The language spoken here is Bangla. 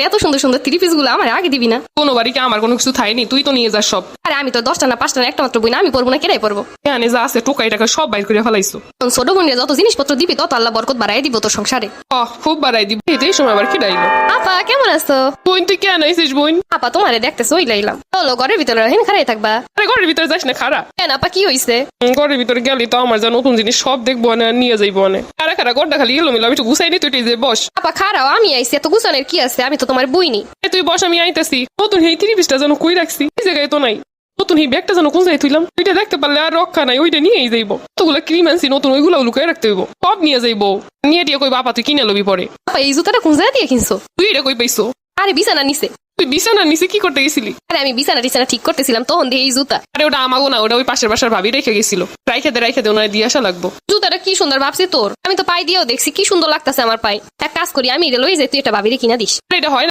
এত সুন্দর সুন্দর থ্রি পিস গুলো আমার আগে দিবি না? কোনো বাড়িকে আমার কোনো কিছু থাইনি, তুই তো নিয়ে যাস সব। আরে আমি তো 10টা না 5টা না একটা মাত্র বই না, আমি পড়বো না কেটাই পড়বো? এখানে যা আছে টোকাই টাকা সব বাইর করে ফেলাইছো। ছোট বোনের যত জিনিসপত্র দিবি তত আল্লাহ বরকত বাড়াই দিব তোর সংসারে। খুব বাড়াই দিবি। এই সময় আবার খিদাইলো। আপা কেমন আছো? বোন তুই কেন আইসিস বোন? আপা তোমারে দেখতে সই লাইলাম, চলো ঘরের ভিতরে হেন খারাই থাকবা। আরে ঘরের ভিতরে যাস না, খারা। কেন আপা কি হইছে? ঘরের ভিতরে গেলি তো আমার যা নতুন জিনিস সব দেখবো না, নিয়ে যাইবো না। খারা খারা ঘরটা খালি এলো মিলো, আমি একটু গুছাই নি, তুই যে বস। আপা খারাও, আমি আইছি, এত গুছানের কি আছে? আমি তো তোমার বইনি। তুই বস, আমি আইতাছি। নতুন এই 30টা যেন কই রাখছি, এই জায়গায় তো নাই। নতুন এই ব্যাগটা যেন কোন জায়গায় থইলাম, ওইটা দেখতে পারলে আর রক্ষা নাই, ওইটা নিয়েই যাইবো। তোগুলো ক্রিম আনছি নতুন, ওইগুলো লুকাই রাখতে হইব, সব নিয়ে যাইবো। নিয়ে দিয়ে কই বাপা তুই কিনে লবি পরে। আপা এই জুতাটা কোন জায়গা দিয়ে কিনছো? তুই এটা কই পাইছো? আরে বিছানা নিচে। তুই বিছানার নিচে কি করতে গেছিলি? আরে আমি বিছানা টিছানা ঠিক করতেছিলাম তখন দিয়ে এই জুতা। আরে ওটা আমাগো না, ওটা ওই পাশের বাসার ভাবি রেখে গেছিল। রাইখে দে ওনায় দিয়ে আসা লাগবো। জুতাটা কি সুন্দর ভাবছি তোর, আমি তো পাই দিয়েও দেখছি কি সুন্দর লাগতেছে আমার পায়ে। এক কাজ করি, আমি এটা লই যাই, তুই এটা ভাবিরে কিনা দিস। এটা হয় না।